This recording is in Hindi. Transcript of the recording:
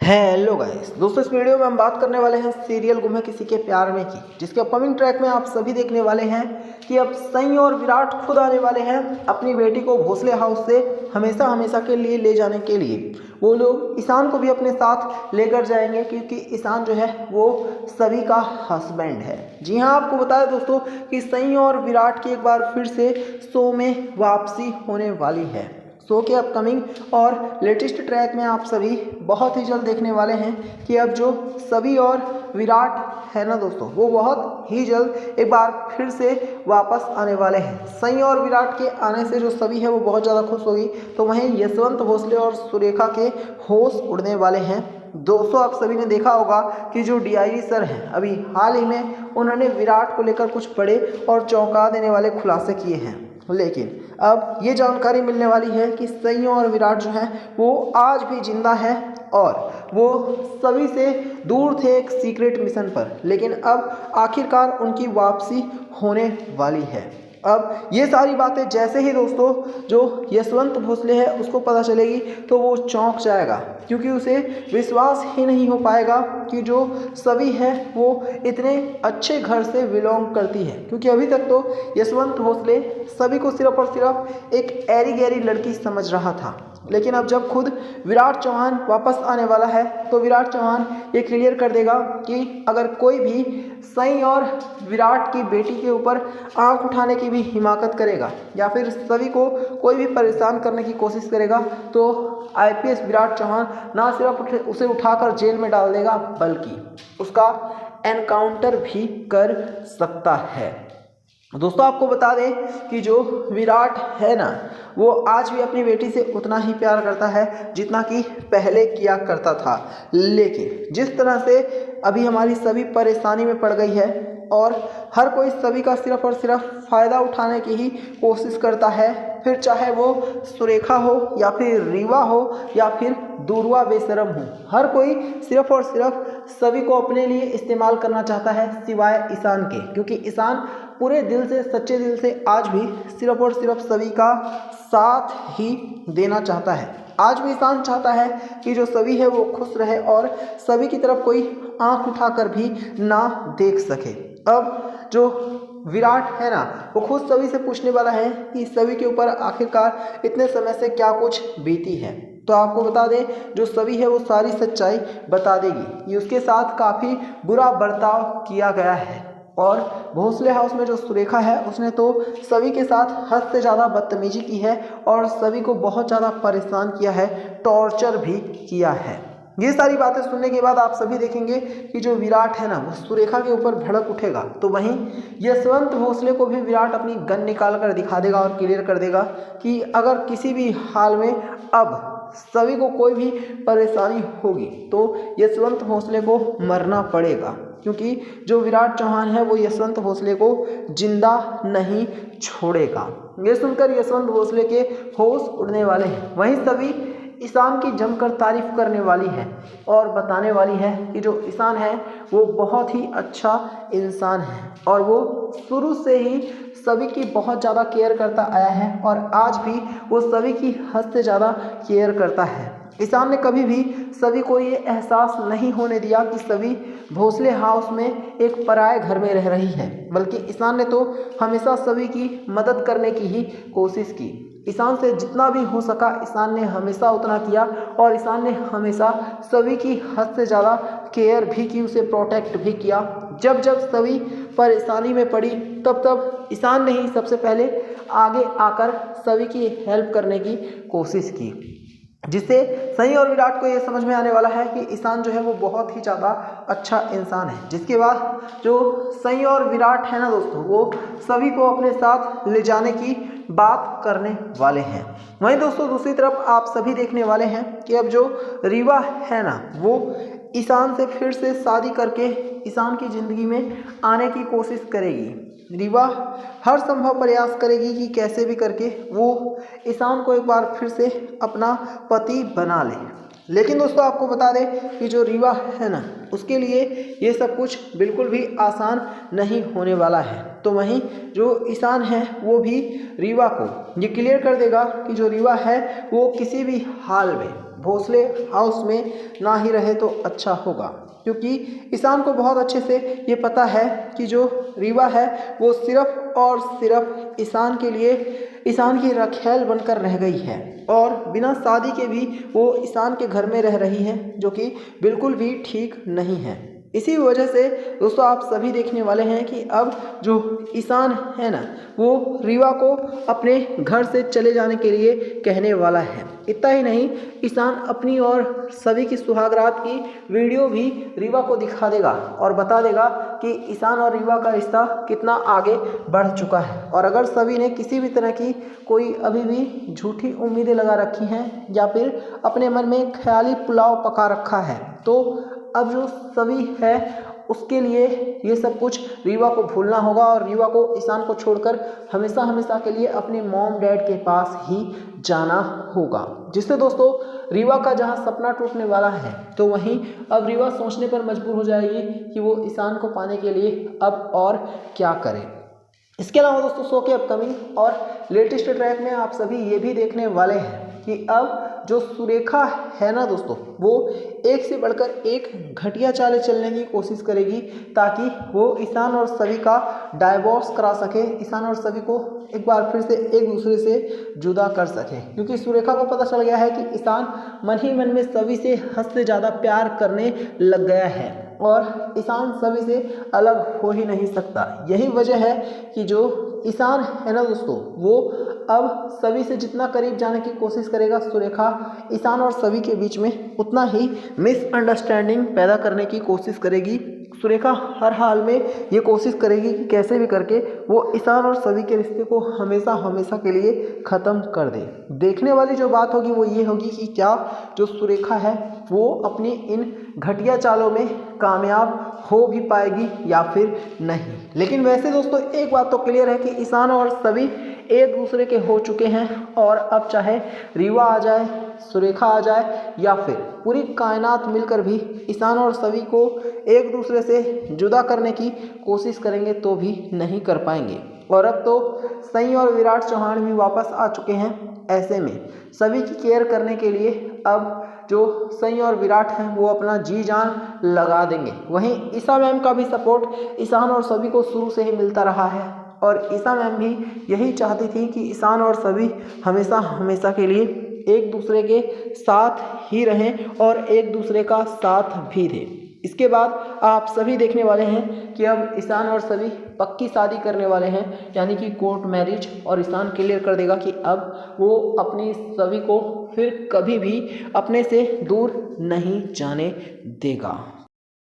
हेलो गाइस दोस्तों, इस वीडियो में हम बात करने वाले हैं सीरियल गुम है किसी के प्यार में की, जिसके अपकमिंग ट्रैक में आप सभी देखने वाले हैं कि अब सनी और विराट खुद आने वाले हैं अपनी बेटी को भोसले हाउस से हमेशा हमेशा के लिए ले जाने के लिए। वो लोग ईशान को भी अपने साथ लेकर जाएंगे क्योंकि ईशान जो है वो सभी का हस्बैंड है। जी हाँ, आपको बता दें दोस्तों कि सनी और विराट की एक बार फिर से शो में वापसी होने वाली है। शो के अपकमिंग और लेटेस्ट ट्रैक में आप सभी बहुत ही जल्द देखने वाले हैं कि अब जो सभी और विराट है ना दोस्तों, वो बहुत ही जल्द एक बार फिर से वापस आने वाले हैं। सनी और विराट के आने से जो सभी है वो बहुत ज़्यादा खुश होगी। तो वहीं यशवंत भोसले और सुरेखा के होश उड़ने वाले हैं। दोस्तों, आप सभी ने देखा होगा कि जो डीआईजी सर हैं अभी हाल ही में उन्होंने विराट को लेकर कुछ बड़े और चौंका देने वाले खुलासे किए हैं, लेकिन अब ये जानकारी मिलने वाली है कि सनी और विराट जो हैं वो आज भी जिंदा है और वो सभी से दूर थे एक सीक्रेट मिशन पर, लेकिन अब आखिरकार उनकी वापसी होने वाली है। अब ये सारी बातें जैसे ही दोस्तों जो यशवंत भोसले है उसको पता चलेगी तो वो चौंक जाएगा, क्योंकि उसे विश्वास ही नहीं हो पाएगा कि जो सभी है वो इतने अच्छे घर से बिलोंग करती है। क्योंकि अभी तक तो यशवंत भोसले सभी को सिर्फ और सिर्फ एक ऐरी गैरी लड़की समझ रहा था, लेकिन अब जब खुद विराट चौहान वापस आने वाला है तो विराट चौहान ये क्लियर कर देगा कि अगर कोई भी सनी और विराट की बेटी के ऊपर आंख उठाने की भी हिमाकत करेगा या फिर सभी को कोई भी परेशान करने की कोशिश करेगा तो आईपीएस विराट चौहान ना सिर्फ उसे उठाकर जेल में डाल देगा बल्कि उसका एनकाउंटर भी कर सकता है। दोस्तों, आपको बता दें कि जो विराट है ना वो आज भी अपनी बेटी से उतना ही प्यार करता है जितना कि पहले किया करता था, लेकिन जिस तरह से अभी हमारी सभी परेशानी में पड़ गई है और हर कोई सभी का सिर्फ और सिर्फ फ़ायदा उठाने की ही कोशिश करता है, फिर चाहे वो सुरेखा हो या फिर रीवा हो या फिर दूरवा बेशरम हो, हर कोई सिर्फ और सिर्फ सभी को अपने लिए इस्तेमाल करना चाहता है सिवाय ईशान के, क्योंकि ईशान पूरे दिल से सच्चे दिल से आज भी सिर्फ और सिर्फ सभी का साथ ही देना चाहता है। आज भी ईशान चाहता है कि जो सभी है वो खुश रहे और सभी की तरफ कोई आंख उठाकर भी ना देख सके। अब जो विराट है ना वो खुद सभी से पूछने वाला है कि सभी के ऊपर आखिरकार इतने समय से क्या कुछ बीती है। तो आपको बता दें जो सभी है वो सारी सच्चाई बता देगी कि उसके साथ काफ़ी बुरा बर्ताव किया गया है और भोसले हाउस में जो सुरेखा है उसने तो सभी के साथ हद से ज़्यादा बदतमीजी की है और सभी को बहुत ज़्यादा परेशान किया है, टॉर्चर भी किया है। ये सारी बातें सुनने के बाद आप सभी देखेंगे कि जो विराट है ना वो सुरेखा के ऊपर भड़क उठेगा, तो वहीं यशवंत भोसले को भी विराट अपनी गन निकाल कर दिखा देगा और क्लियर कर देगा कि अगर किसी भी हाल में अब सभी को कोई भी परेशानी होगी तो यशवंत भोसले को मरना पड़ेगा, क्योंकि जो विराट चौहान है वो यशवंत भोसले को जिंदा नहीं छोड़ेगा। ये सुनकर यशवंत भोसले के होश उड़ने वाले हैं। वहीं सभी ईशान की जमकर तारीफ करने वाली है और बताने वाली है कि जो ईशान है वो बहुत ही अच्छा इंसान है और वो शुरू से ही सभी की बहुत ज़्यादा केयर करता आया है और आज भी वो सभी की हद से ज़्यादा केयर करता है। ईशान ने कभी भी सभी को ये एहसास नहीं होने दिया कि सभी भोसले हाउस में एक पराये घर में रह रही है, बल्कि ईशान ने तो हमेशा सभी की मदद करने की ही कोशिश की। ईशान से जितना भी हो सका ईशान ने हमेशा उतना किया और ईशान ने हमेशा सभी की हद से ज़्यादा केयर भी की, उसे प्रोटेक्ट भी किया। जब जब सभी परेशानी में पड़ी तब तब ईशान ने ही सबसे पहले आगे आकर सभी की हेल्प करने की कोशिश की, जिससे सनी और विराट को ये समझ में आने वाला है कि ईशान जो है वो बहुत ही ज़्यादा अच्छा इंसान है। जिसके बाद जो सनी और विराट है ना दोस्तों वो सभी को अपने साथ ले जाने की बात करने वाले हैं। वहीं दोस्तों दूसरी तरफ आप सभी देखने वाले हैं कि अब जो रीवा है ना वो ईशान से फिर से शादी करके ईशान की ज़िंदगी में आने की कोशिश करेगी। रीवा हर संभव प्रयास करेगी कि कैसे भी करके वो ईशान को एक बार फिर से अपना पति बना ले, लेकिन दोस्तों आपको बता दें कि जो रीवा है ना उसके लिए ये सब कुछ बिल्कुल भी आसान नहीं होने वाला है। तो वहीं जो ईशान है वो भी रीवा को ये क्लियर कर देगा कि जो रीवा है वो किसी भी हाल में भोसले हाउस में ना ही रहे तो अच्छा होगा, क्योंकि ईशान को बहुत अच्छे से ये पता है कि जो रीवा है वो सिर्फ और सिर्फ ईशान के लिए ईशान की रखैल बनकर रह गई है और बिना शादी के भी वो ईशान के घर में रह रही है, जो कि बिल्कुल भी ठीक नहीं है। इसी वजह से दोस्तों आप सभी देखने वाले हैं कि अब जो ईशान है ना वो रीवा को अपने घर से चले जाने के लिए कहने वाला है। इतना ही नहीं, ईशान अपनी और सभी की सुहागरात की वीडियो भी रीवा को दिखा देगा और बता देगा कि ईशान और रीवा का रिश्ता कितना आगे बढ़ चुका है। और अगर सभी ने किसी भी तरह की कोई अभी भी झूठी उम्मीदें लगा रखी हैं या फिर अपने मन में ख्याली पुलाव पका रखा है, तो अब जो सभी है उसके लिए ये सब कुछ रीवा को भूलना होगा और रीवा को ईशान को छोड़कर हमेशा हमेशा के लिए अपने मॉम डैड के पास ही जाना होगा, जिससे दोस्तों रीवा का जहां सपना टूटने वाला है तो वहीं अब रीवा सोचने पर मजबूर हो जाएगी कि वो ईशान को पाने के लिए अब और क्या करे। इसके अलावा दोस्तों शो के अपकमिंग और लेटेस्ट ट्रैक में आप सभी ये भी देखने वाले हैं कि अब जो सुरेखा है ना दोस्तों वो एक से बढ़कर एक घटिया चालें चलने की कोशिश करेगी ताकि वो ईशान और सभी का डाइवोर्स करा सके, ईशान और सभी को एक बार फिर से एक दूसरे से जुदा कर सके, क्योंकि सुरेखा को पता चल गया है कि ईशान मन ही मन में सभी से हद से ज़्यादा प्यार करने लग गया है और ईशान सभी से अलग हो ही नहीं सकता। यही वजह है कि जो ईशान है ना दोस्तों वो अब सभी से जितना करीब जाने की कोशिश करेगा, सुरेखा ईशान और सभी के बीच में उतना ही मिसअंडरस्टैंडिंग पैदा करने की कोशिश करेगी। सुरेखा हर हाल में ये कोशिश करेगी कि कैसे भी करके वो ईशान और सभी के रिश्ते को हमेशा हमेशा के लिए ख़त्म कर दे। देखने वाली जो बात होगी वो ये होगी कि क्या जो सुरेखा है वो अपनी इन घटिया चालों में कामयाब हो भी पाएगी या फिर नहीं। लेकिन वैसे दोस्तों एक बात तो क्लियर है कि ईशान और सभी एक दूसरे के हो चुके हैं और अब चाहे रीवा आ जाए, सुरेखा आ जाए या फिर पूरी कायनात मिलकर भी ईशान और सभी को एक दूसरे से जुदा करने की कोशिश करेंगे तो भी नहीं कर पाएंगे। और अब तो सनी और विराट चौहान भी वापस आ चुके हैं। ऐसे में सभी की केयर करने के लिए अब जो सनी और विराट हैं वो अपना जी जान लगा देंगे। वहीं ईशा मैम का भी सपोर्ट ईशान और सभी को शुरू से ही मिलता रहा है और ईशा मैम भी यही चाहती थी कि ईशान और सभी हमेशा हमेशा के लिए एक दूसरे के साथ ही रहें और एक दूसरे का साथ भी दें। इसके बाद आप सभी देखने वाले हैं कि अब ईशान और सभी पक्की शादी करने वाले हैं, यानी कि कोर्ट मैरिज, और ईशान क्लियर कर देगा कि अब वो अपनी सभी को फिर कभी भी अपने से दूर नहीं जाने देगा।